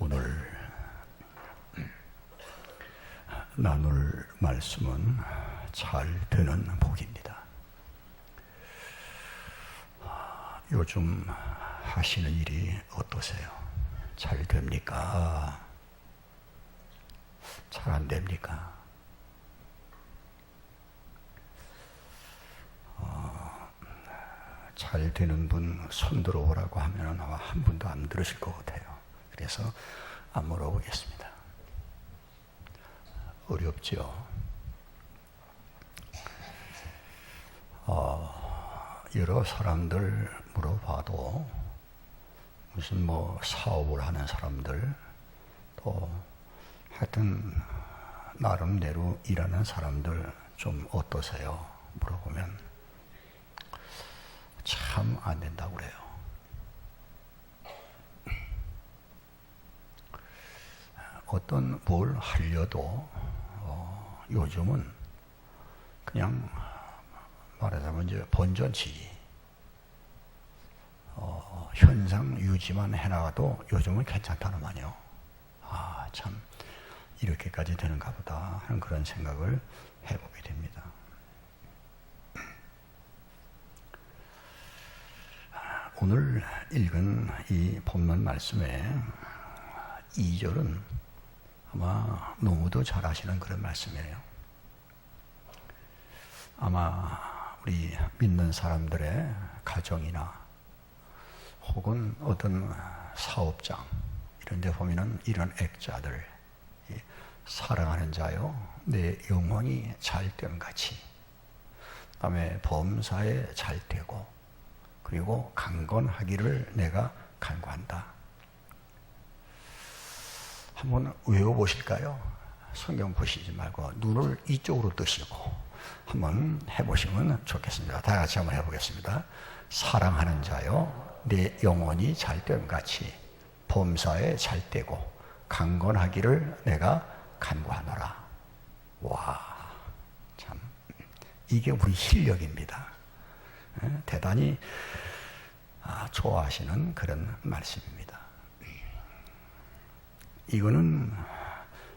오늘 나눌 말씀은 잘 되는 복입니다. 요즘 하시는 일이 어떠세요? 잘 됩니까? 잘 안 됩니까? 잘 되는 분 손 들어오라고 하면 아마 한 분도 안 들으실 것 같아요. 그래서 안 물어보겠습니다. 어렵죠. 여러 사람들 물어봐도 무슨 사업을 하는 사람들 또 하여튼 나름대로 일하는 사람들 좀 어떠세요? 물어보면 참 안 된다고 그래요. 어떤 뭘 하려도 요즘은 그냥 말하자면 이제 본전치기 현상 유지만 해놔도 요즘은 괜찮다는 말이요. 참 이렇게까지 되는가 보다 하는 그런 생각을 해보게 됩니다. 오늘 읽은 이 본문 말씀의 2절은 아마 너무도 잘 아시는 그런 말씀이에요. 아마 우리 믿는 사람들의 가정이나 혹은 어떤 사업장 이런 데 보면은 이런 액자들, 사랑하는 자요 내 영혼이 잘됨 같이, 그다음에 범사에 잘되고 그리고 강건하기를 내가 간구한다. 한번 외워보실까요? 성경 보시지 말고 눈을 이쪽으로 뜨시고 한번 해보시면 좋겠습니다. 다 같이 한번 해보겠습니다. 사랑하는 자요 내 영혼이 잘됨 같이 범사에 잘되고 강건하기를 내가 간구하노라. 와, 참 이게 우리 실력입니다. 대단히 좋아하시는 그런 말씀입니다. 이거는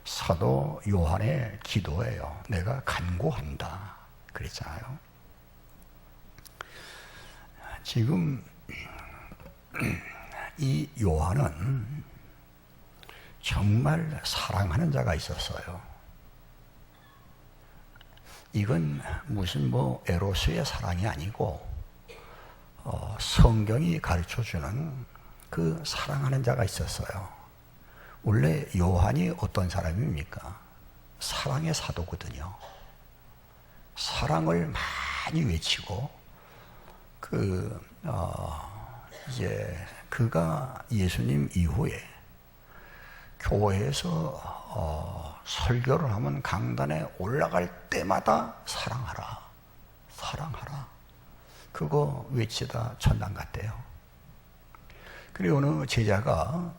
사도 요한의 기도예요. 내가 간구한다 그랬잖아요. 지금 이 요한은 정말 사랑하는 자가 있었어요. 이건 무슨 에로스의 사랑이 아니고 성경이 가르쳐주는 그 사랑하는 자가 있었어요. 원래 요한이 어떤 사람입니까? 사랑의 사도거든요. 사랑을 많이 외치고 이제 그가 예수님 이후에 교회에서 설교를 하면 강단에 올라갈 때마다 사랑하라, 사랑하라. 그거 외치다 천당 갔대요. 그리고 어느 제자가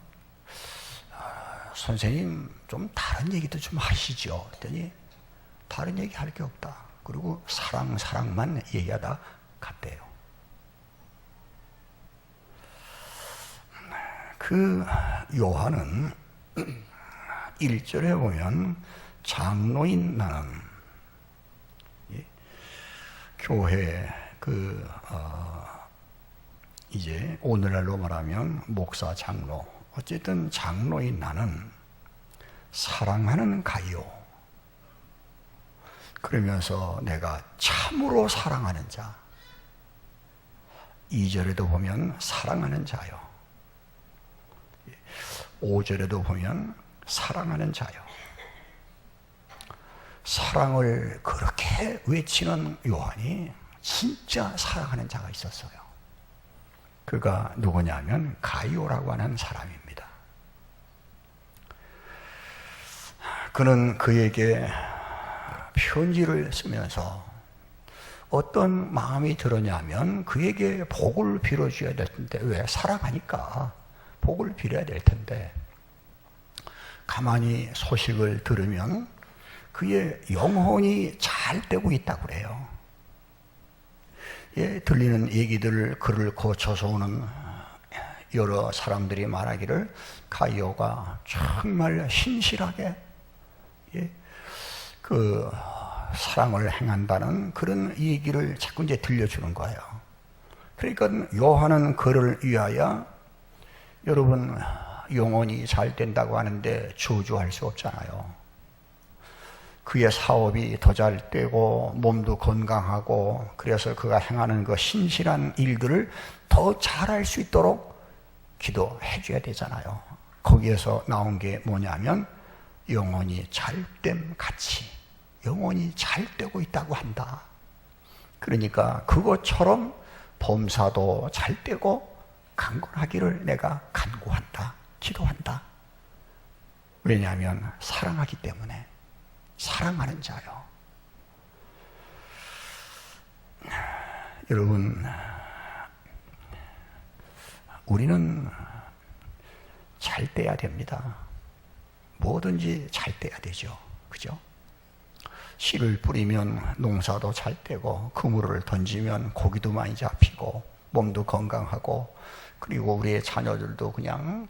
선생님 좀 다른 얘기도 좀 하시죠. 그랬더니 다른 얘기 할 게 없다. 그리고 사랑만 얘기하다 갔대요. 그 요한은 1절에 보면 장로인 나는 교회 이제 오늘날로 말하면 목사 장로, 어쨌든 장로인 나는 사랑하는 가요. 그러면서 내가 참으로 사랑하는 자. 2절에도 보면 사랑하는 자요. 5절에도 보면 사랑하는 자요. 사랑을 그렇게 외치는 요한이 진짜 사랑하는 자가 있었어요. 그가 누구냐면 가이오라고 하는 사람입니다. 그는 그에게 편지를 쓰면서 어떤 마음이 들었냐면 그에게 복을 빌어줘야 될 텐데, 왜? 사랑하니까 복을 빌어야 될 텐데 가만히 소식을 들으면 그의 영혼이 잘 되고 있다고 그래요. 들리는 얘기들, 글을 거쳐서 오는 여러 사람들이 말하기를 가이오가 정말 신실하게 그 사랑을 행한다는 그런 얘기를 자꾸 이제 들려주는 거예요. 그러니까 요한은 그를 위하여 여러분 영혼이 잘 된다고 하는데 저주할 수 없잖아요. 그의 사업이 더 잘 되고 몸도 건강하고 그래서 그가 행하는 그 신실한 일들을 더 잘할 수 있도록 기도해 줘야 되잖아요. 거기에서 나온 게 뭐냐면 영혼이 잘됨 같이 영혼이 잘 되고 있다고 한다. 그러니까 그것처럼 범사도 잘 되고 강건하기를 내가 간구한다. 기도한다. 왜냐하면 사랑하기 때문에. 사랑하는 자요. 여러분, 우리는 잘 돼야 됩니다. 뭐든지 잘 돼야 되죠. 그죠? 씨를 뿌리면 농사도 잘 되고 그물을 던지면 고기도 많이 잡히고 몸도 건강하고 그리고 우리의 자녀들도 그냥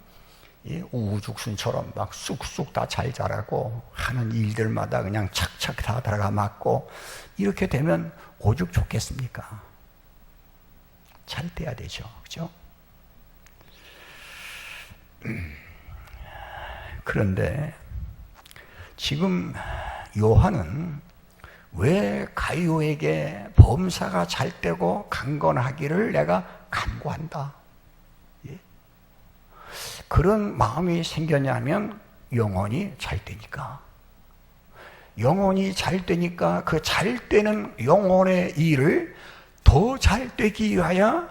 우후죽순처럼 막 쑥쑥 다 잘 자라고 하는 일들마다 그냥 착착 다 들어가 맞고 이렇게 되면 오죽 좋겠습니까? 잘 돼야 되죠. 그죠? 그런데 지금 요한은 왜 가이오에게 범사가 잘 되고 강건하기를 내가 간구한다. 그런 마음이 생겼냐면 영혼이 잘 되니까. 영혼이 잘 되니까 그 잘 되는 영혼의 일을 더 잘 되기 위하여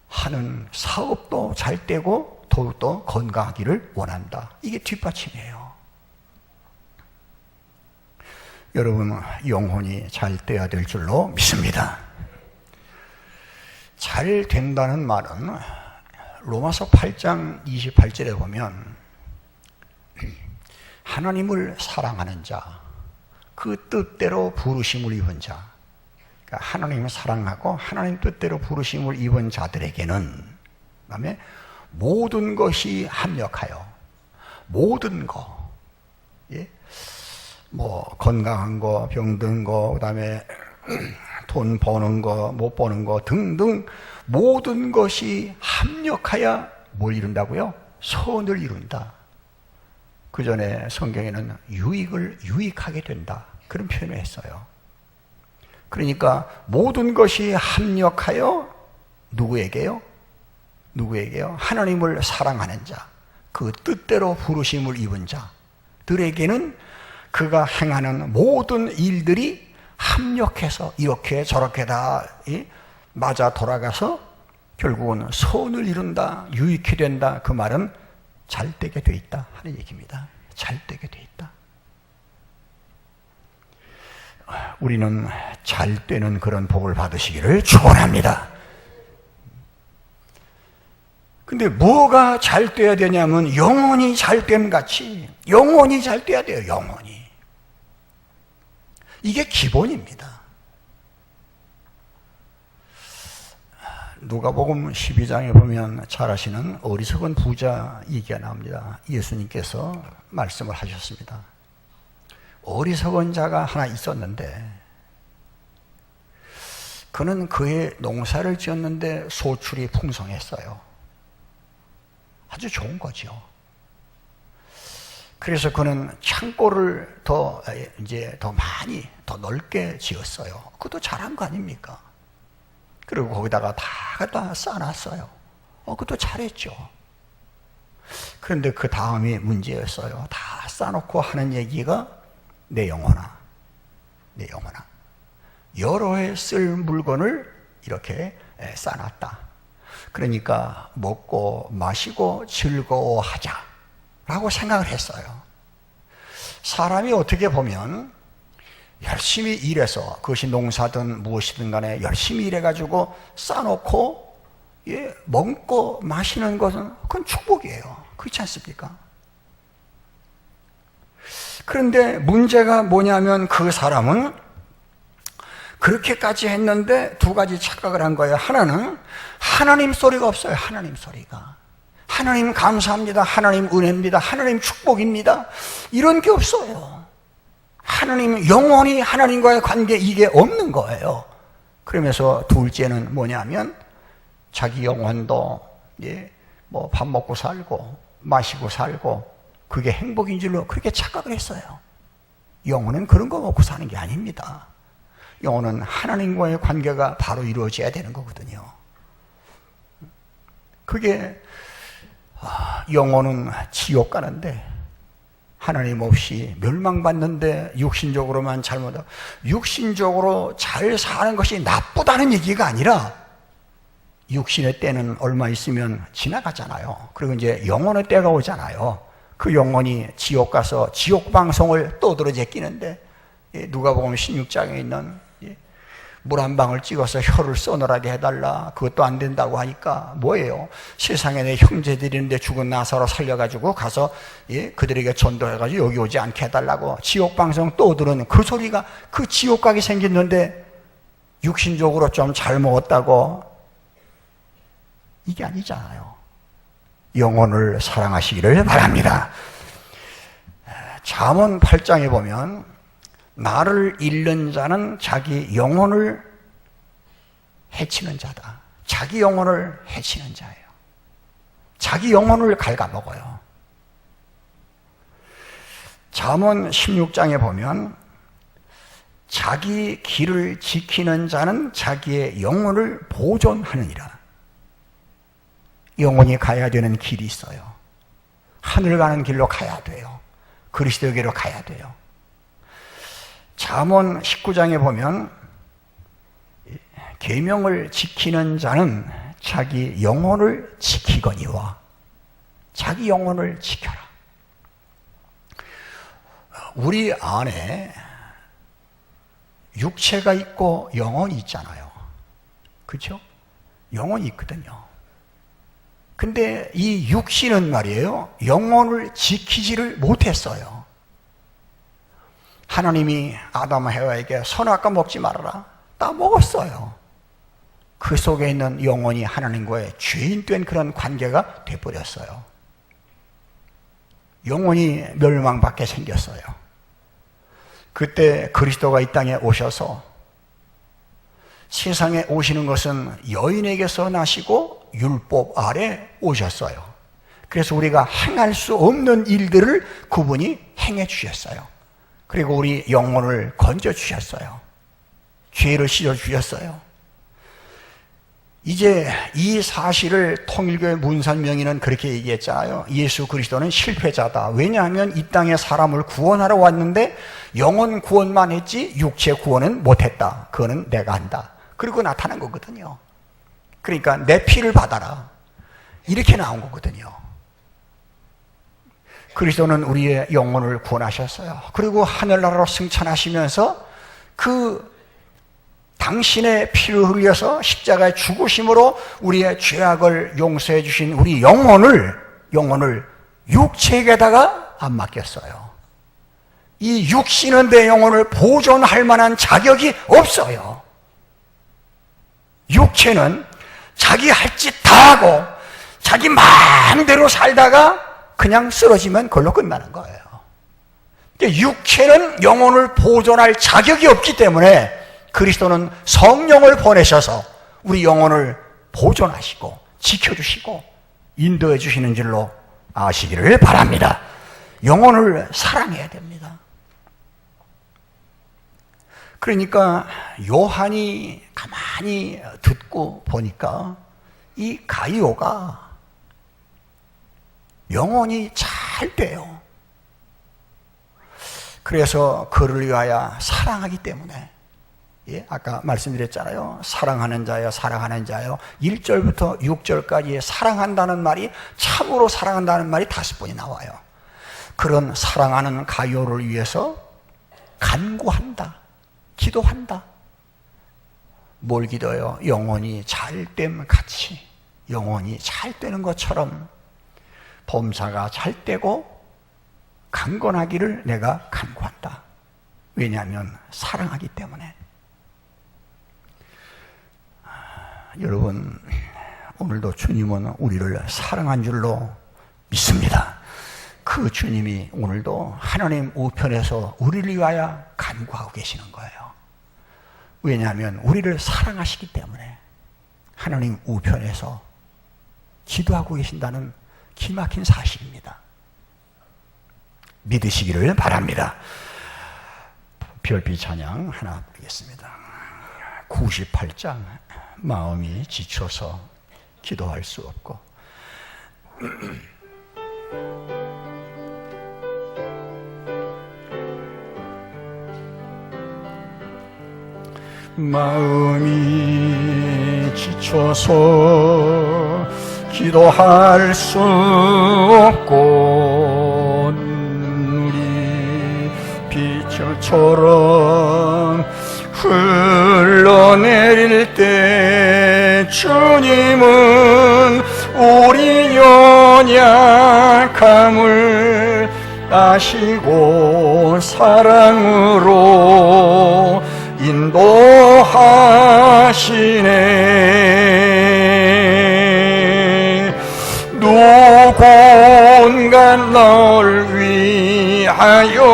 하는 사업도 잘 되고 더욱더 건강하기를 원한다. 이게 뒷받침이에요. 여러분, 영혼이 잘 돼야 될 줄로 믿습니다. 잘 된다는 말은 로마서 8장 28절에 보면 하나님을 사랑하는 자, 그 뜻대로 부르심을 입은 자, 그러니까 하나님을 사랑하고 하나님 뜻대로 부르심을 입은 자들에게는 그다음에 모든 것이 합력하여 모든 거, 뭐 건강한 거, 병든 거, 그다음에 돈 버는 거, 못 버는 거 등등 모든 것이 합력하여 뭘 이룬다고요? 선을 이룬다. 그 전에 성경에는 유익하게 된다. 그런 표현을 했어요. 그러니까 모든 것이 합력하여 누구에게요? 누구에게요? 하나님을 사랑하는 자, 그 뜻대로 부르심을 입은 자들에게는 그가 행하는 모든 일들이 합력해서 이렇게 저렇게 다 맞아 돌아가서 결국은 선을 이룬다, 유익이 된다. 그 말은 잘 되게 돼 있다 하는 얘기입니다. 잘 되게 돼 있다. 우리는 잘 되는 그런 복을 받으시기를 축원합니다. 근데 뭐가 잘 돼야 되냐면 영혼이 잘됨 같이 영혼이 잘 돼야 돼요. 영혼이. 이게 기본입니다. 누가복음 12장에 보면 잘 아시는 어리석은 부자 얘기가 나옵니다. 예수님께서 말씀을 하셨습니다. 어리석은 자가 하나 있었는데 그는 그의 농사를 지었는데 소출이 풍성했어요. 아주 좋은 거죠. 그래서 그는 창고를 더 많이, 더 넓게 지었어요. 그것도 잘한 거 아닙니까? 그리고 거기다가 다 갖다 쌓아놨어요. 그것도 잘했죠. 그런데 그 다음이 문제였어요. 다 쌓아놓고 하는 얘기가 내 영혼아, 내 영혼아. 여러 해 쓸 물건을 이렇게 쌓아놨다. 그러니까 먹고 마시고 즐거워하자라고 생각을 했어요. 사람이 어떻게 보면 열심히 일해서 그것이 농사든 무엇이든 간에 열심히 일해가지고 쌓아놓고 먹고 마시는 것은 그건 축복이에요. 그렇지 않습니까? 그런데 문제가 뭐냐면 그 사람은 그렇게까지 했는데 두 가지 착각을 한 거예요. 하나는 하나님 소리가 없어요. 하나님 소리가. 하나님 감사합니다, 하나님 은혜입니다, 하나님 축복입니다, 이런 게 없어요. 하나님, 영원히 하나님과의 관계, 이게 없는 거예요. 그러면서 둘째는 뭐냐면 자기 영혼도 뭐 밥 먹고 살고 마시고 살고 그게 행복인 줄로 그렇게 착각을 했어요. 영혼은 그런 거 먹고 사는 게 아닙니다. 영혼은 하나님과의 관계가 바로 이루어져야 되는 거거든요. 그게 영혼은 지옥 가는데 하나님 없이 멸망받는데 육신적으로만 잘못하고, 육신적으로 잘 사는 것이 나쁘다는 얘기가 아니라 육신의 때는 얼마 있으면 지나가잖아요. 그리고 이제 영혼의 때가 오잖아요. 그 영혼이 지옥 가서 지옥 방송을 떠들어제 끼는데, 누가복음 16장에 있는 물 한 방울 찍어서 혀를 서늘하게 해달라, 그것도 안 된다고 하니까 뭐예요? 세상에 내 형제들이 있는데 죽은 나사로 살려가지고 가서 그들에게 전도해가지고 여기 오지 않게 해달라고 지옥 방송 떠들은 그 소리가, 그 지옥 가게 생겼는데 육신적으로 좀 잘 먹었다고, 이게 아니잖아요. 영혼을 사랑하시기를 바랍니다. 잠언 8장에 보면 나를 잃는 자는 자기 영혼을 해치는 자다. 자기 영혼을 해치는 자예요. 자기 영혼을 갉아먹어요. 잠언 16장에 보면 자기 길을 지키는 자는 자기의 영혼을 보존하느니라. 영혼이 가야 되는 길이 있어요. 하늘 가는 길로 가야 돼요. 그리스도에게로 가야 돼요. 잠언 19장에 보면 계명을 지키는 자는 자기 영혼을 지키거니와, 자기 영혼을 지켜라. 우리 안에 육체가 있고 영혼이 있잖아요. 그렇죠? 영혼이 있거든요. 근데 이 육신은 말이에요, 영혼을 지키지를 못했어요. 하나님이 아담 해와에게 선악과 먹지 말아라, 다 먹었어요. 그 속에 있는 영혼이 하나님과의 죄인된 그런 관계가 돼버렸어요. 영혼이 멸망받게 생겼어요. 그때 그리스도가 이 땅에 오셔서, 세상에 오시는 것은 여인에게서 나시고 율법 아래 오셨어요. 그래서 우리가 행할 수 없는 일들을 그분이 행해 주셨어요. 그리고 우리 영혼을 건져 주셨어요. 죄를 씻어 주셨어요. 이제 이 사실을 통일교회 문산명의는 그렇게 얘기했잖아요. 예수 그리스도는 실패자다. 왜냐하면 이 땅에 사람을 구원하러 왔는데 영혼 구원만 했지 육체 구원은 못했다. 그거는 내가 한다. 그리고 나타난 거거든요. 그러니까 내 피를 받아라, 이렇게 나온 거거든요. 그리스도는 우리의 영혼을 구원하셨어요. 그리고 하늘나라로 승천하시면서 그 당신의 피를 흘려서 십자가의 죽으심으로 우리의 죄악을 용서해 주신 우리 영혼을 육체에게다가 안 맡겼어요. 이 육신은 내 영혼을 보존할 만한 자격이 없어요. 육체는 자기 할 짓 다 하고 자기 마음대로 살다가 그냥 쓰러지면 그걸로 끝나는 거예요. 육체는 영혼을 보존할 자격이 없기 때문에 그리스도는 성령을 보내셔서 우리 영혼을 보존하시고 지켜주시고 인도해 주시는 줄로 아시기를 바랍니다. 영혼을 사랑해야 됩니다. 그러니까 요한이 가만히 듣고 보니까 이 가이오가 영혼이 잘 돼요. 그래서 그를 위하여 사랑하기 때문에, 아까 말씀드렸잖아요. 사랑하는 자여, 사랑하는 자여. 1절부터 6절까지 사랑한다는 말이, 참으로 사랑한다는 말이 5번이 나와요. 그런 사랑하는 가이오를 위해서 간구한다, 기도한다. 뭘 기도해요? 영혼이 잘됨 같이, 영혼이 잘 되는 것처럼 범사가 잘 되고 강건하기를 내가 간구한다. 왜냐하면 사랑하기 때문에. 여러분, 오늘도 주님은 우리를 사랑한 줄로 믿습니다. 그 주님이 오늘도 하나님 우편에서 우리를 위하여 간구하고 계시는 거예요. 왜냐하면 우리를 사랑하시기 때문에 하나님 우편에서 기도하고 계신다는 기막힌 사실입니다. 믿으시기를 바랍니다. 별빛 찬양 하나 부르겠습니다. 98장 마음이 지쳐서 기도할 수 없고 마음이 지쳐서 기도할 수 없고 눈물이 비처럼 흘러내릴 때 주님은 우리 연약함을 아시고 사랑으로 인도하시네. 누군가 널 위하여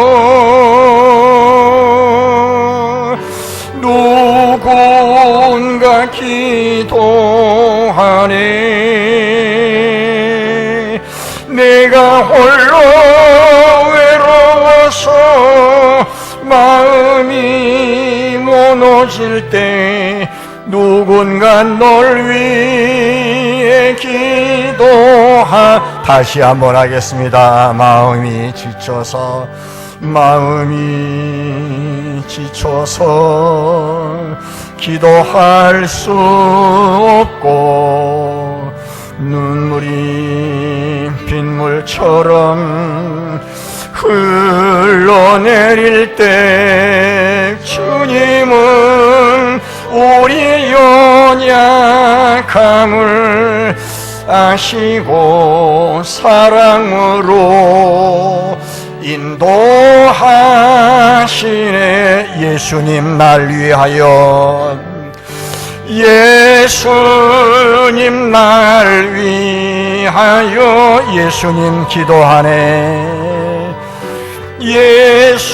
누군가 기도하네. 내가 홀로 외로워서 마음이 무너질 때 누군가 널 위해 다시 한번 하겠습니다. 마음이 지쳐서 기도할 수 없고 눈물이 빗물처럼 흘러내릴 때 주님은 우리 연약함을 아시고 사랑으로 인도하시네. 예수님 날 위하여 예수님 날 위하여 예수님 기도하네. 예수님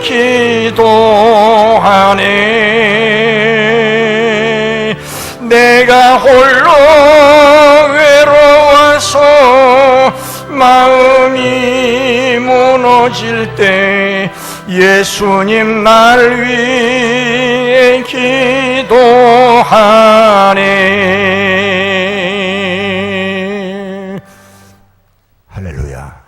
기도하네. 내가 홀로 외로워서 마음이 무너질 때 예수님 날 위해 기도하네. 할렐루야.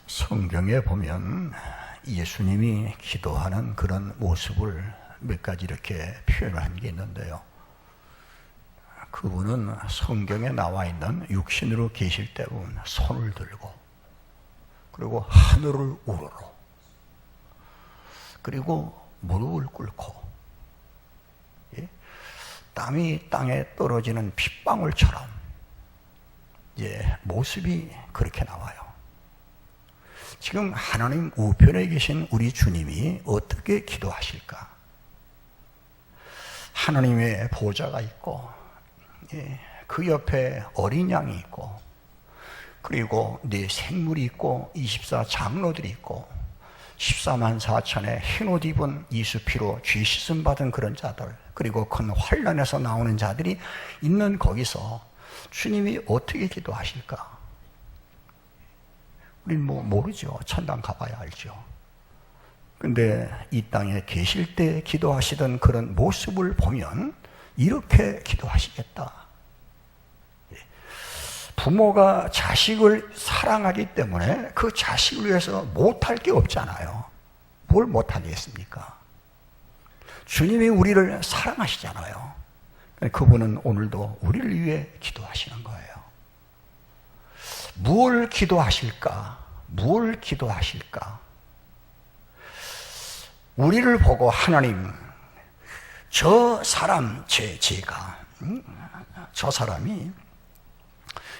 성경에 보면 예수님이 기도하는 그런 모습을 몇 가지 이렇게 표현한 게 있는데요. 그분은 성경에 나와 있는 육신으로 계실 때 보면 손을 들고 그리고 하늘을 우러러 그리고 무릎을 꿇고 땀이 땅에 떨어지는 핏방울처럼 모습이 그렇게 나와요. 지금 하나님 우편에 계신 우리 주님이 어떻게 기도하실까? 하나님의 보좌가 있고 그 옆에 어린 양이 있고 그리고 네 생물이 있고 24 장로들이 있고 14만 4천의 흰옷 입은 이수피로 죄 씻음 받은 그런 자들 그리고 큰 환란에서 나오는 자들이 있는 거기서 주님이 어떻게 기도하실까? 우린 모르죠. 천당 가봐야 알죠. 근데 이 땅에 계실 때 기도하시던 그런 모습을 보면 이렇게 기도하시겠다. 부모가 자식을 사랑하기 때문에 그 자식을 위해서 못할 게 없잖아요. 뭘 못하겠습니까? 주님이 우리를 사랑하시잖아요. 그분은 오늘도 우리를 위해 기도하시는 거예요. 무엇을 기도하실까? 무엇을 기도하실까? 우리를 보고 하나님, 저 사람, 제가 저 사람이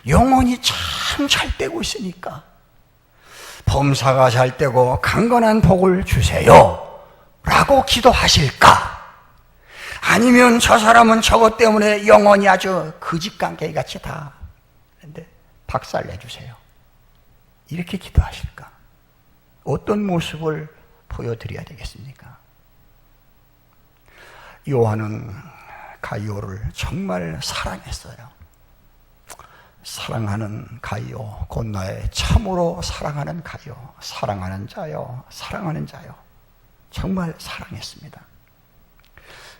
영혼이 참 잘 되고 있으니까 범사가 잘 되고 강건한 복을 주세요 라고 기도하실까? 아니면 저 사람은 저것 때문에 영혼이 아주 거짓관계 같이 다. 근데 박살 내주세요. 이렇게 기도하실까? 어떤 모습을 보여드려야 되겠습니까? 요한은 가이오를 정말 사랑했어요. 사랑하는 가이오, 곧 나의 참으로 사랑하는 가이오, 사랑하는 자요, 사랑하는 자요. 정말 사랑했습니다.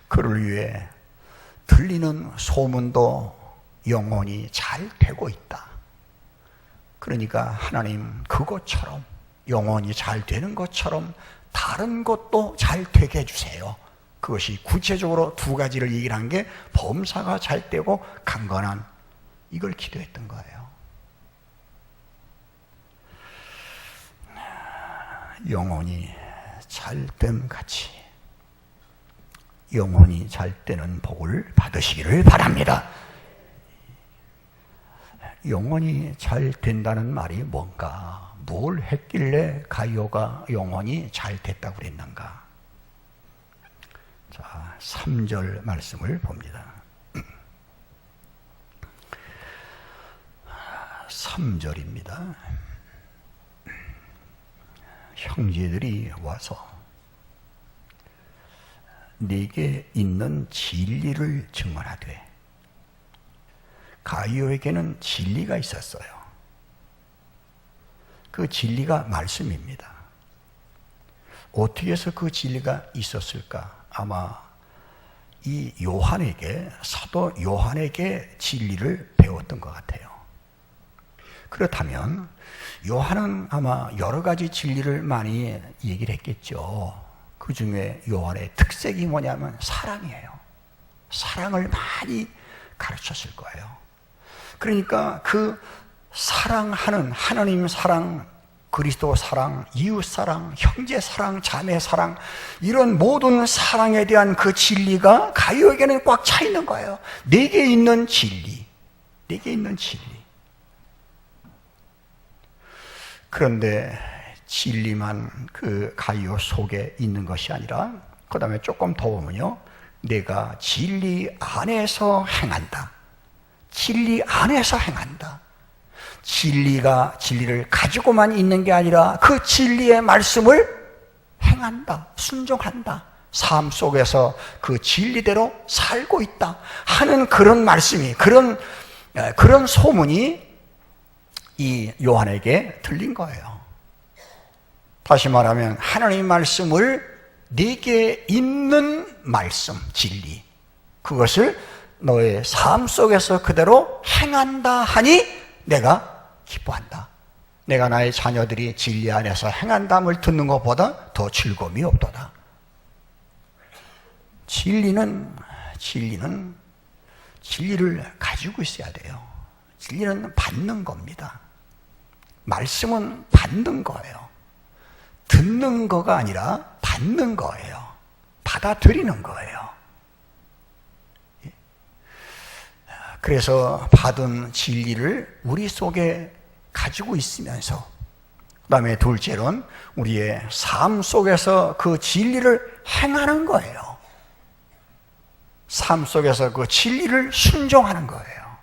그를 위해 들리는 소문도 영혼이 잘 되고 있다. 그러니까 하나님 그것처럼 영혼이 잘 되는 것처럼 다른 것도 잘 되게 해주세요. 그것이 구체적으로 두 가지를 얘기를 한 게 범사가 잘 되고 강건한, 이걸 기도했던 거예요. 영혼이 잘됨 같이 영혼이 잘 되는 복을 받으시기를 바랍니다. 영혼이 잘 된다는 말이 뭔가? 뭘 했길래 가이오가 영혼이 잘 됐다고 그랬는가? 자, 3절 말씀을 봅니다. 3절입니다. 형제들이 와서 네게 있는 진리를 증언하되, 가이오에게는 진리가 있었어요. 그 진리가 말씀입니다. 어떻게 해서 그 진리가 있었을까? 아마 이 요한에게, 사도 요한에게 진리를 배웠던 것 같아요. 그렇다면 요한은 아마 여러 가지 진리를 많이 얘기를 했겠죠. 그 중에 요한의 특색이 뭐냐면 사랑이에요. 사랑을 많이 가르쳤을 거예요. 그러니까 그 사랑하는 하나님 사랑, 그리스도 사랑, 이웃 사랑, 형제 사랑, 자매 사랑, 이런 모든 사랑에 대한 그 진리가 가이오에게는 꽉 차 있는 거예요. 내게 있는 진리, 내게 있는 진리. 그런데 진리만 그 가이오 속에 있는 것이 아니라, 그 다음에 조금 더 보면요, 내가 진리 안에서 행한다. 진리 안에서 행한다. 진리가 진리를 가지고만 있는 게 아니라 그 진리의 말씀을 행한다. 순종한다. 삶 속에서 그 진리대로 살고 있다 하는 그런 말씀이, 그런 소문이 이 요한에게 들린 거예요. 다시 말하면 하나님의 말씀을, 네게 있는 말씀, 진리, 그것을 너의 삶 속에서 그대로 행한다 하니 내가 기뻐한다. 내가 나의 자녀들이 진리 안에서 행한담을 듣는 것보다 더 즐거움이 없도다. 진리를 가지고 있어야 돼요. 진리는 받는 겁니다. 말씀은 받는 거예요. 듣는 거가 아니라 받는 거예요. 받아들이는 거예요. 그래서 받은 진리를 우리 속에 가지고 있으면서, 그 다음에 둘째로는 우리의 삶 속에서 그 진리를 행하는 거예요. 삶 속에서 그 진리를 순종하는 거예요.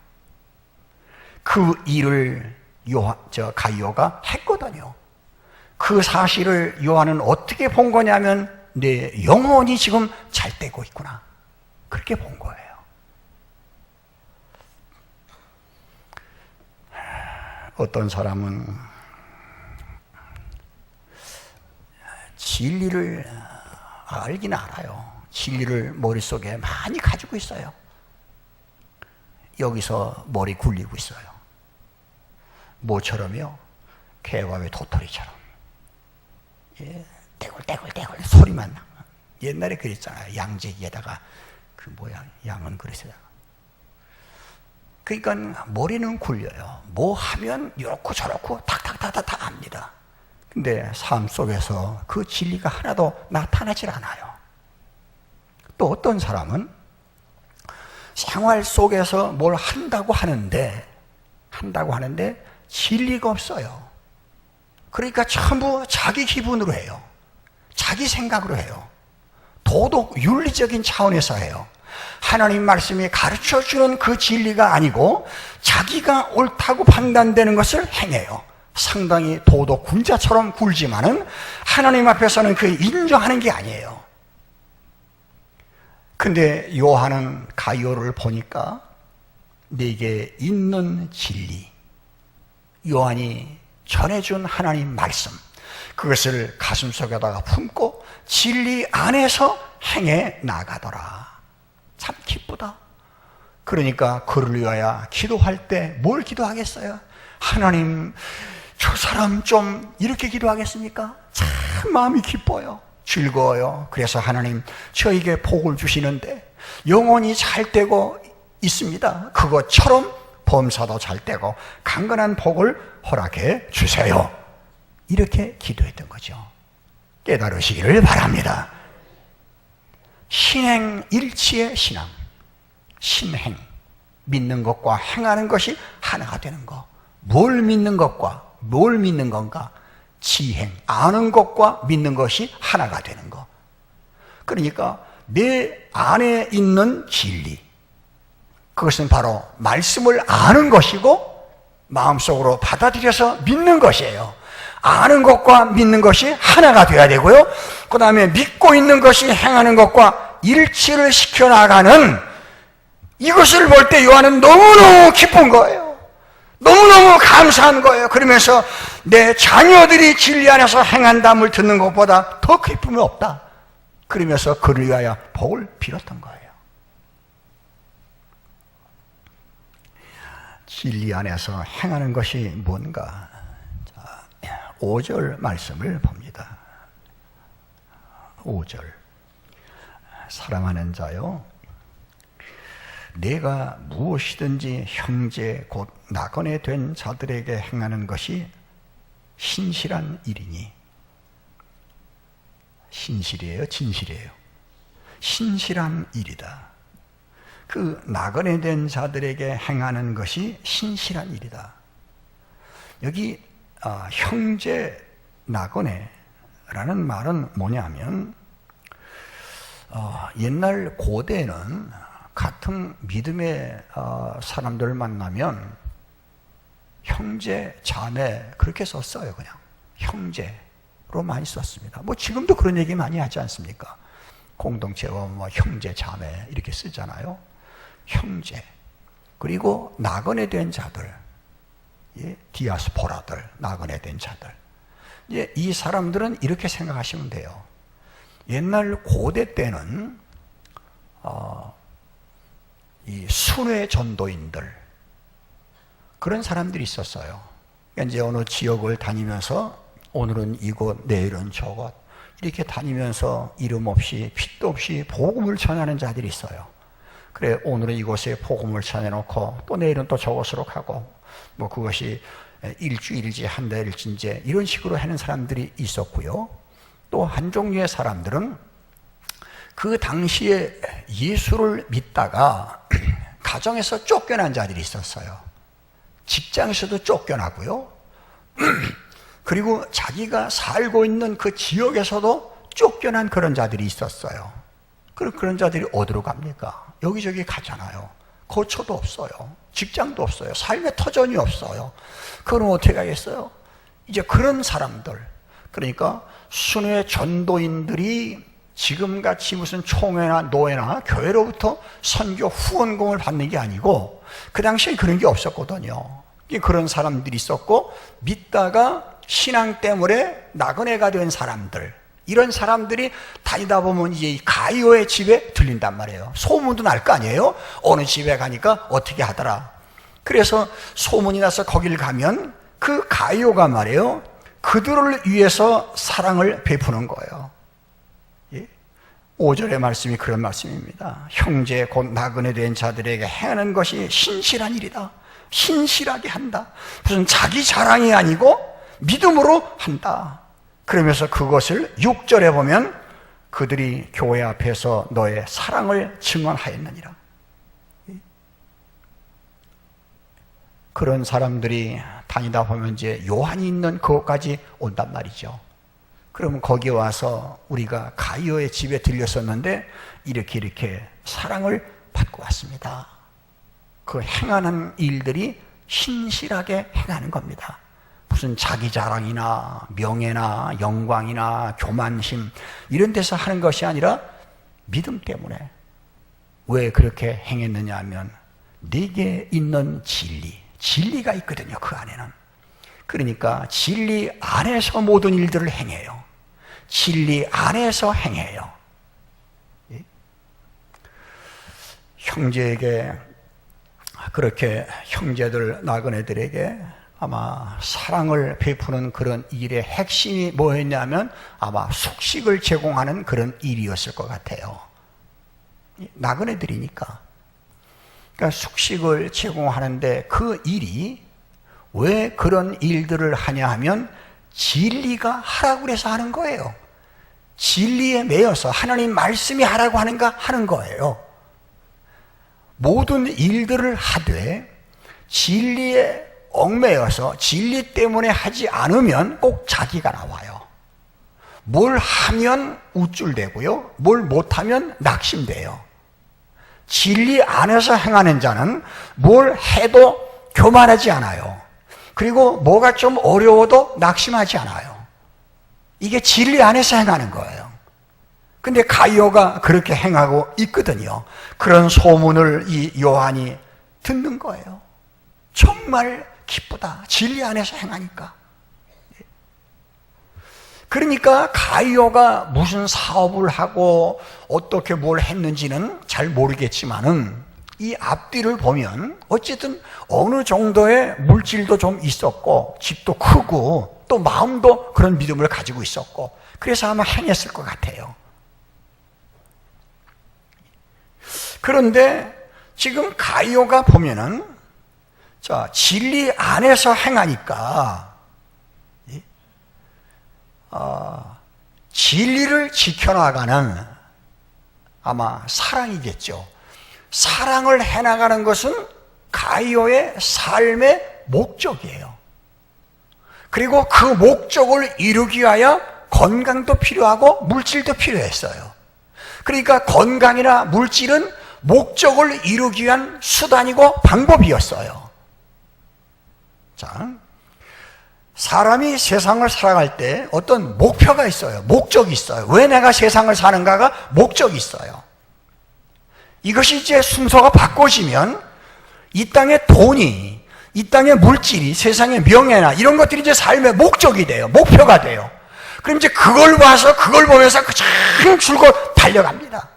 그 일을 가이오가 했거든요. 그 사실을 요한은 어떻게 본 거냐면, 내 영혼이 지금 잘 되고 있구나, 그렇게 본 거예요. 어떤 사람은 진리를 알긴 알아요. 진리를 머릿속에 많이 가지고 있어요. 여기서 머리 굴리고 있어요. 뭐처럼요? 개와의 도토리처럼. 예, 떼굴떼굴떼굴 소리만 나. 옛날에 그랬잖아요. 양재기에다가 양은 그랬어요. 그러니까 머리는 굴려요. 뭐 하면 이렇고 저렇고 탁탁탁탁 다 압니다. 근데 삶 속에서 그 진리가 하나도 나타나질 않아요. 또 어떤 사람은 생활 속에서 뭘 한다고 하는데 진리가 없어요. 그러니까 전부 자기 기분으로 해요. 자기 생각으로 해요. 도덕, 윤리적인 차원에서 해요. 하나님 말씀이 가르쳐주는 그 진리가 아니고 자기가 옳다고 판단되는 것을 행해요. 상당히 도덕 군자처럼 굴지만은 하나님 앞에서는 그 인정하는 게 아니에요. 근데 요한은 가이오를 보니까 네게 있는 진리, 요한이 전해준 하나님 말씀, 그것을 가슴속에다가 품고 진리 안에서 행해 나가더라. 참 기쁘다. 그러니까 그를 위하여 기도할 때 뭘 기도하겠어요? 하나님, 저 사람 좀 이렇게 기도하겠습니까? 참 마음이 기뻐요. 즐거워요. 그래서 하나님 저에게 복을 주시는데 영혼이 잘 되고 있습니다. 그것처럼 범사도 잘 되고 강건한 복을 허락해 주세요. 이렇게 기도했던 거죠. 깨달으시기를 바랍니다. 신행일치의 신앙, 신행, 믿는 것과 행하는 것이 하나가 되는 것. 뭘 믿는 것과 뭘 믿는 건가? 지행, 아는 것과 믿는 것이 하나가 되는 것. 그러니까 내 안에 있는 진리, 그것은 바로 말씀을 아는 것이고 마음속으로 받아들여서 믿는 것이에요. 아는 것과 믿는 것이 하나가 되어야 되고요. 그 다음에 믿고 있는 것이 행하는 것과 일치를 시켜나가는, 이것을 볼 때 요한은 너무너무 기쁜 거예요. 너무너무 감사한 거예요. 그러면서 내 자녀들이 진리 안에서 행한담을 듣는 것보다 더 기쁨이 없다. 그러면서 그를 위하여 복을 빌었던 거예요. 진리 안에서 행하는 것이 뭔가? 5절 말씀을 봅니다. 5절. 사랑하는 자요, 내가 무엇이든지 형제 곧 나그네 된 자들에게 행하는 것이 신실한 일이니. 신실이에요, 진실이에요? 신실한 일이다. 그 나그네 된 자들에게 행하는 것이 신실한 일이다. 여기 형제 나그네라는 말은 뭐냐면, 옛날 고대는 같은 믿음의 사람들을 만나면 형제, 자매 그렇게 썼어요. 그냥 형제로 많이 썼습니다. 뭐 지금도 그런 얘기 많이 하지 않습니까? 공동체와 뭐 형제, 자매 이렇게 쓰잖아요. 형제. 그리고 나그네 된 자들, 예, 디아스포라들, 나그네 된 자들. 예, 이 사람들은 이렇게 생각하시면 돼요. 옛날 고대 때는 이 순회 전도인들, 그런 사람들이 있었어요. 그러니까 이제 어느 지역을 다니면서 오늘은 이곳, 내일은 저곳 이렇게 다니면서 이름 없이 핏도 없이 복음을 전하는 자들이 있어요. 그래, 오늘은 이곳에 복음을 전해놓고 또 내일은 또 저곳으로 가고, 뭐 그것이 일주일이지 한 달일지 이제 이런 식으로 하는 사람들이 있었고요. 또 한 종류의 사람들은 그 당시에 예수를 믿다가 가정에서 쫓겨난 자들이 있었어요. 직장에서도 쫓겨나고요. 그리고 자기가 살고 있는 그 지역에서도 쫓겨난 그런 자들이 있었어요. 그런 자들이 어디로 갑니까? 여기저기 가잖아요. 거처도 없어요. 직장도 없어요. 삶의 터전이 없어요. 그럼 어떻게 하겠어요? 이제 그런 사람들, 그러니까 순회 전도인들이 지금같이 무슨 총회나 노회나 교회로부터 선교 후원금을 받는 게 아니고, 그 당시에 그런 게 없었거든요. 그런 사람들이 있었고, 믿다가 신앙 때문에 나그네가 된 사람들, 이런 사람들이 다니다 보면 이제 가이오의 집에 들린단 말이에요. 소문도 날 거 아니에요? 어느 집에 가니까 어떻게 하더라. 그래서 소문이 나서 거기를 가면 그 가이오가 말이에요, 그들을 위해서 사랑을 베푸는 거예요. 5절의 말씀이 그런 말씀입니다. 형제 곧 나그네 된 자들에게 행하는 것이 신실한 일이다. 신실하게 한다. 무슨 자기 자랑이 아니고 믿음으로 한다. 그러면서 그것을 6절에 보면 그들이 교회 앞에서 너의 사랑을 증언하였느니라. 그런 사람들이 다니다 보면 이제 요한이 있는 그곳까지 온단 말이죠. 그러면 거기 와서 우리가 가이오의 집에 들렸었는데 이렇게 사랑을 받고 왔습니다. 그 행하는 일들이 신실하게 행하는 겁니다. 무슨 자기 자랑이나 명예나 영광이나 교만심 이런 데서 하는 것이 아니라 믿음 때문에. 왜 그렇게 행했느냐 하면 네게 있는 진리가 있거든요. 그 안에는. 그러니까 진리 안에서 모든 일들을 행해요. 진리 안에서 행해요. 형제에게 그렇게 형제들 나그네들에게 아마 사랑을 베푸는 그런 일의 핵심이 뭐였냐면 아마 숙식을 제공하는 그런 일이었을 것 같아요. 나그네들이니까. 그러니까 숙식을 제공하는데 그 일이 왜 그런 일들을 하냐 하면 진리가 하라고 그래서 하는 거예요. 진리에 매여서 하나님 말씀이 하라고 하는 거예요. 모든 일들을 하되 진리에 얽매여서 진리 때문에 하지 않으면 꼭 자기가 나와요. 뭘 하면 우쭐대고요. 뭘 못하면 낙심돼요. 진리 안에서 행하는 자는 뭘 해도 교만하지 않아요. 그리고 뭐가 좀 어려워도 낙심하지 않아요. 이게 진리 안에서 행하는 거예요. 근데 가이오가 그렇게 행하고 있거든요. 그런 소문을 이 요한이 듣는 거예요. 정말 기쁘다. 진리 안에서 행하니까. 그러니까 가이오가 무슨 사업을 하고 어떻게 뭘 했는지는 잘 모르겠지만은 이 앞뒤를 보면 어쨌든 어느 정도의 물질도 좀 있었고 집도 크고 또 마음도 그런 믿음을 가지고 있었고 그래서 아마 행했을 것 같아요. 그런데 지금 가이오가 보면은 자, 진리 안에서 행하니까 진리를 지켜나가는 아마 사랑이겠죠. 사랑을 해나가는 것은 가이오의 삶의 목적이에요. 그리고 그 목적을 이루기 위하여 건강도 필요하고 물질도 필요했어요. 그러니까 건강이나 물질은 목적을 이루기 위한 수단이고 방법이었어요. 자, 사람이 세상을 살아갈 때 어떤 목표가 있어요. 목적이 있어요. 왜 내가 세상을 사는가가 목적이 있어요. 이것이 이제 순서가 바꿔지면 이 땅의 돈이, 이 땅의 물질이, 세상의 명예나 이런 것들이 이제 삶의 목적이 돼요. 목표가 돼요. 그럼 이제 그걸 봐서 그걸 보면서 그냥 줄곧 달려갑니다.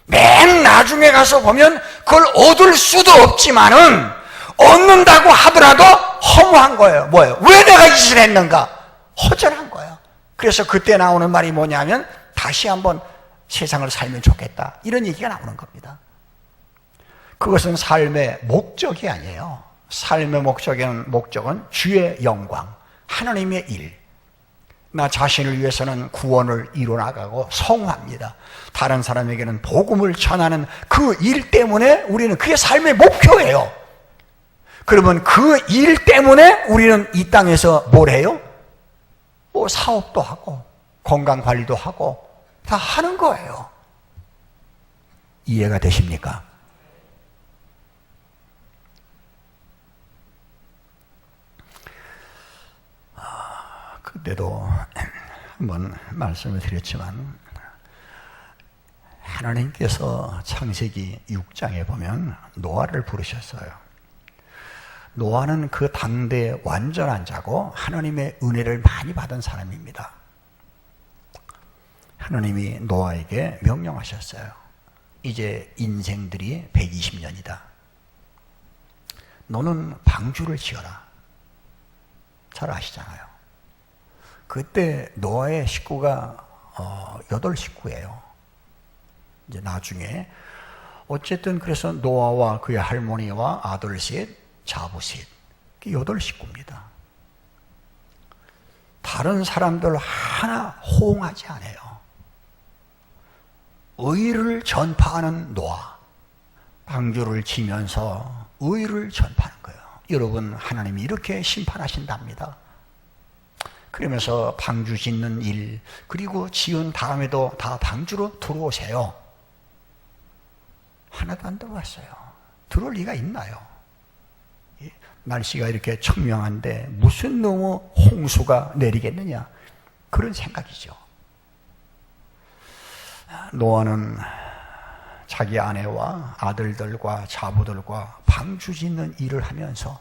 맨 나중에 가서 보면 그걸 얻을 수도 없지만은 얻는다고 하더라도 허무한 거예요. 뭐예요? 왜 내가 이 짓을 했는가? 허전한 거예요. 그래서 그때 나오는 말이 뭐냐면 다시 한번 세상을 살면 좋겠다. 이런 얘기가 나오는 겁니다. 그것은 삶의 목적이 아니에요. 삶의 목적은 주의 영광, 하나님의 일. 나 자신을 위해서는 구원을 이루어나가고 성화합니다. 다른 사람에게는 복음을 전하는 그 일 때문에 우리는 그게 삶의 목표예요. 그러면 그 일 때문에 우리는 이 땅에서 뭘 해요? 뭐 사업도 하고 건강관리도 하고 다 하는 거예요. 이해가 되십니까? 그때도 한번 말씀을 드렸지만 하나님께서 창세기 6장에 보면 노아를 부르셨어요. 노아는 그 당대의 완전한 자고 하나님의 은혜를 많이 받은 사람입니다. 하나님이 노아에게 명령하셨어요. 이제 인생들이 120년이다. 너는 방주를 지어라. 잘 아시잖아요. 그때 노아의 식구가 8식구예요. 이제 나중에 어쨌든 그래서 노아와 그의 할머니와 아들 셋, 자부 셋, 8식구입니다. 다른 사람들 하나 호응하지 않아요. 의를 전파하는 노아, 방주를 지면서 의를 전파하는 거예요. 여러분, 하나님이 이렇게 심판하신답니다. 그러면서 방주 짓는 일, 그리고 지은 다음에도 다 방주로 들어오세요. 하나도 안 들어왔어요. 들어올 리가 있나요? 날씨가 이렇게 청명한데 무슨 너무 홍수가 내리겠느냐, 그런 생각이죠. 노아는 자기 아내와 아들들과 자부들과 방주 짓는 일을 하면서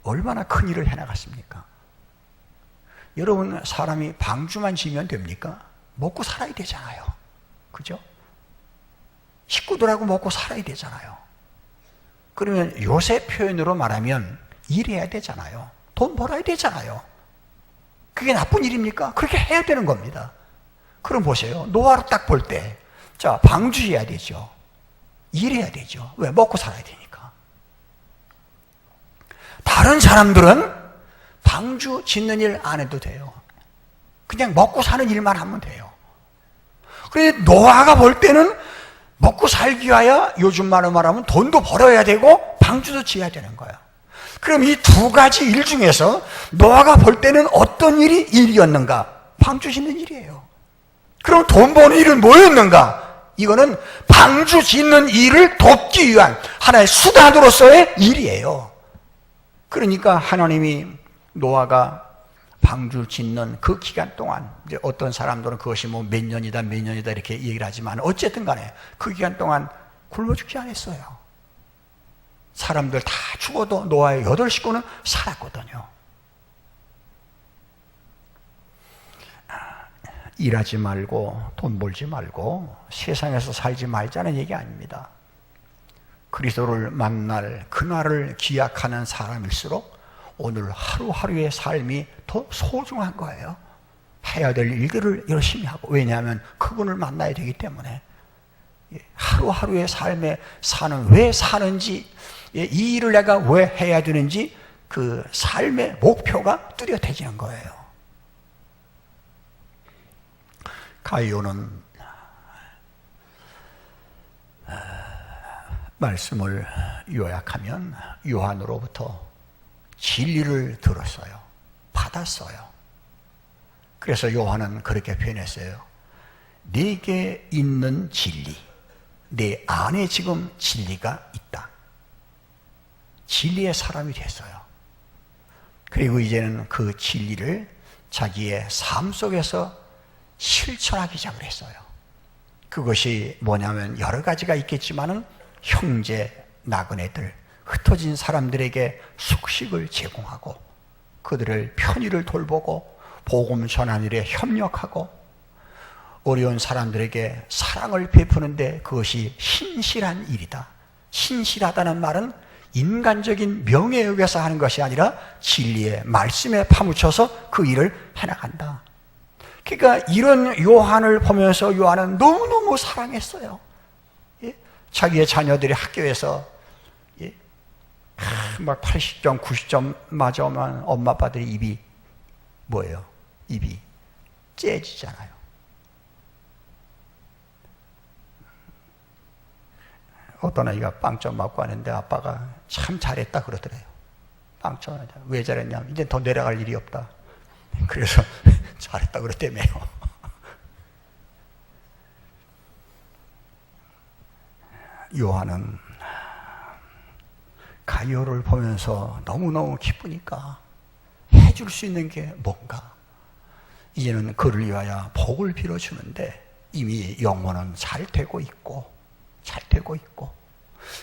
얼마나 큰 일을 해나갔습니까? 여러분, 사람이 방주만 지면 됩니까? 먹고 살아야 되잖아요. 그죠? 식구들하고 먹고 살아야 되잖아요. 그러면 요새 표현으로 말하면 일해야 되잖아요. 돈 벌어야 되잖아요. 그게 나쁜 일입니까? 그렇게 해야 되는 겁니다. 그럼 보세요. 노아를 딱 볼 때, 자, 방주해야 되죠. 일해야 되죠. 왜? 먹고 살아야 되니까. 다른 사람들은 방주 짓는 일 안 해도 돼요. 그냥 먹고 사는 일만 하면 돼요. 그런데 노아가 볼 때는 먹고 살기 위하여, 요즘 말로 말하면 돈도 벌어야 되고 방주도 지어야 되는 거예요. 그럼 이 두 가지 일 중에서 노아가 볼 때는 어떤 일이 일이었는가? 방주 짓는 일이에요. 그럼 돈 버는 일은 뭐였는가? 이거는 방주 짓는 일을 돕기 위한 하나의 수단으로서의 일이에요. 그러니까 하나님이 노아가 방주 짓는 그 기간 동안, 이제 어떤 사람들은 그것이 뭐 몇 년이다 이렇게 얘기를 하지만 어쨌든 간에 그 기간 동안 굶어 죽지 않았어요. 사람들 다 죽어도 노아의 8식구는 살았거든요. 일하지 말고 돈 벌지 말고 세상에서 살지 말자는 얘기 아닙니다. 그리스도를 만날 그날을 기약하는 사람일수록 오늘 하루하루의 삶이 더 소중한 거예요. 해야 될 일들을 열심히 하고, 왜냐하면 그분을 만나야 되기 때문에. 하루하루의 삶에 왜 사는지, 이 일을 내가 왜 해야 되는지, 그 삶의 목표가 뚜렷해지는 거예요. 가이오는 말씀을 요약하면 요한으로부터 진리를 들었어요. 받았어요. 그래서 요한은 그렇게 표현했어요. 내게 있는 진리, 내 안에 지금 진리가 있다. 진리의 사람이 됐어요. 그리고 이제는 그 진리를 자기의 삶 속에서 실천하기 시작을 했어요. 그것이 뭐냐면 여러 가지가 있겠지만은 형제, 나그네들, 흩어진 사람들에게 숙식을 제공하고 그들을 편의를 돌보고 복음 전하는 일에 협력하고 어려운 사람들에게 사랑을 베푸는데 그것이 신실한 일이다. 신실하다는 말은 인간적인 명예에 의해서 하는 것이 아니라 진리의 말씀에 파묻혀서 그 일을 해나간다. 그러니까 이런 요한을 보면서 요한은 너무너무 사랑했어요. 자기의 자녀들이 학교에서 막 80점, 90점 맞아오면 엄마 아빠들이 입이 뭐예요? 입이 째지잖아요. 어떤 아이가 빵점 맞고 하는데 아빠가 참 잘했다 그러더래요. 빵점 왜 잘했냐면 이제 더 내려갈 일이 없다. 그래서 잘했다 그랬다며요. 요한은 가이오를 보면서 너무너무 기쁘니까 해줄 수 있는 게 뭔가, 이제는 그를 위하여 복을 빌어주는데 이미 영혼은 잘 되고 있고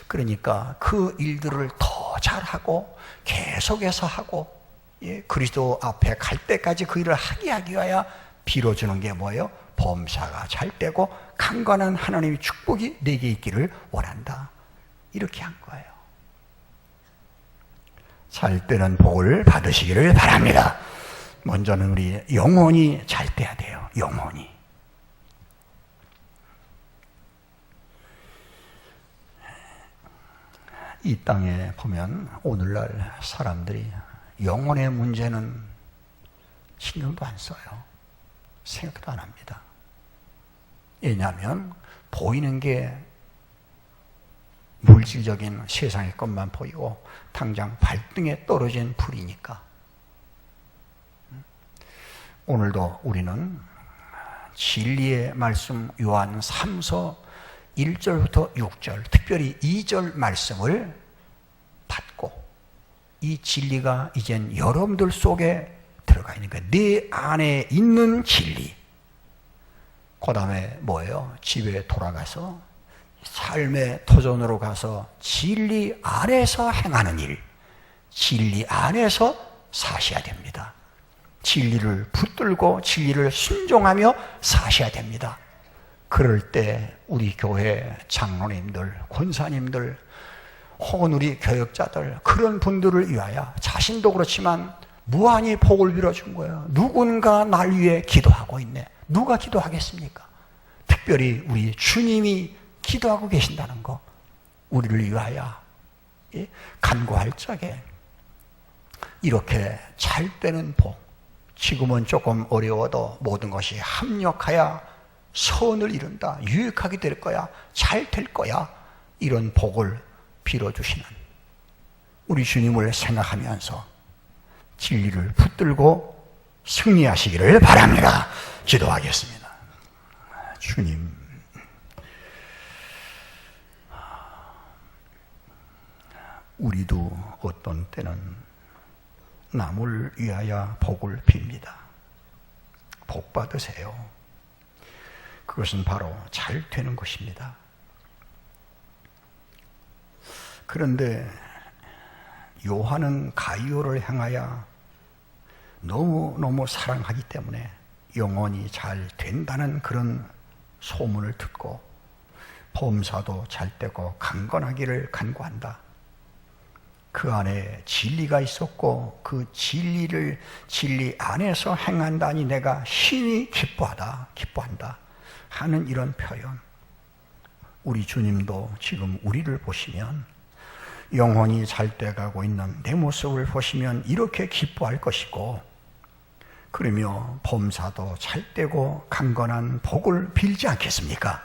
그러니까 그 일들을 더 잘하고 계속해서 하고 그리스도 앞에 갈 때까지 그 일을 하기 위하여 빌어주는 게 뭐예요? 범사가 잘 되고 강건한 하나님의 축복이 내게 있기를 원한다. 이렇게 한 거예요. 잘 때는 복을 받으시기를 바랍니다. 먼저는 우리 영혼이 잘 돼야 돼요. 영혼이. 이 땅에 보면 오늘날 사람들이 영혼의 문제는 신경도 안 써요. 생각도 안 합니다. 왜냐하면 보이는 게 물질적인 세상의 것만 보이고 당장 발등에 떨어진 불이니까 오늘도 우리는 진리의 말씀 요한 3서 1절부터 6절, 특별히 2절 말씀을 받고 이 진리가 이젠 여러분들 속에 들어가 있는 거예요. 내 안에 있는 진리. 그 다음에 뭐예요? 집에 돌아가서 삶의 터전으로 가서 진리 안에서 행하는 일, 진리 안에서 사셔야 됩니다. 진리를 붙들고 진리를 순종하며 사셔야 됩니다. 그럴 때 우리 교회 장로님들, 권사님들, 혹은 우리 교역자들, 그런 분들을 위하여 자신도 그렇지만 무한히 복을 빌어준 거예요. 누군가 날 위해 기도하고 있네. 누가 기도하겠습니까? 특별히 우리 주님이 기도하고 계신다는 거, 우리를 위하여 간구할 적에 이렇게 잘 되는 복, 지금은 조금 어려워도 모든 것이 합력하여 선을 이룬다, 유익하게 될 거야, 잘 될 거야, 이런 복을 빌어주시는 우리 주님을 생각하면서 진리를 붙들고 승리하시기를 바랍니다. 기도하겠습니다. 주님, 우리도 어떤 때는 남을 위하여 복을 빕니다. 복 받으세요. 그것은 바로 잘 되는 것입니다. 그런데 요한은 가이오를 향하여 너무너무 사랑하기 때문에 영혼이 잘 된다는 그런 소문을 듣고 범사도 잘 되고 강건하기를 간구한다. 그 안에 진리가 있었고 그 진리 안에서 행한다니 내가 심히 기뻐한다 하는 이런 표현. 우리 주님도 지금 우리를 보시면 영혼이 잘 돼가고 있는 내 모습을 보시면 이렇게 기뻐할 것이고, 그러며 범사도 잘 되고 강건한 복을 빌지 않겠습니까?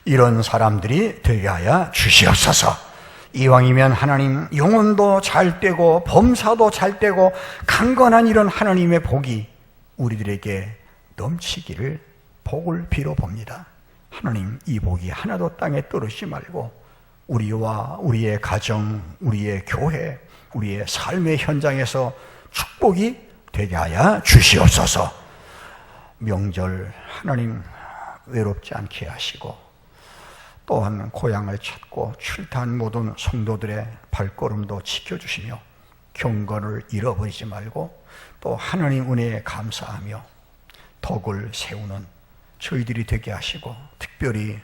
이런 사람들이 되게 하여 주시옵소서. 이왕이면 하나님, 영혼도 잘 되고 범사도 잘 되고 강건한 이런 하나님의 복이 우리들에게 넘치기를 복을 빌어봅니다. 하나님, 이 복이 하나도 땅에 떨어지지 말고 우리와 우리의 가정, 우리의 교회, 우리의 삶의 현장에서 축복이 되게 하여 주시옵소서. 명절 하나님 외롭지 않게 하시고, 또한 고향을 찾고 출타한 모든 성도들의 발걸음도 지켜주시며 경건을 잃어버리지 말고 또 하나님 은혜에 감사하며 덕을 세우는 저희들이 되게 하시고, 특별히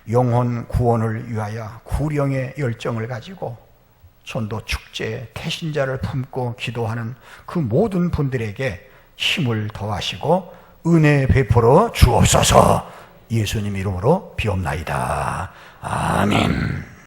영혼 구원을 위하여 구령의 열정을 가지고 전도 축제 태신자를 품고 기도하는 그 모든 분들에게 힘을 더하시고 은혜 베풀어 주옵소서. 예수님 이름으로 비옵나이다. 아멘.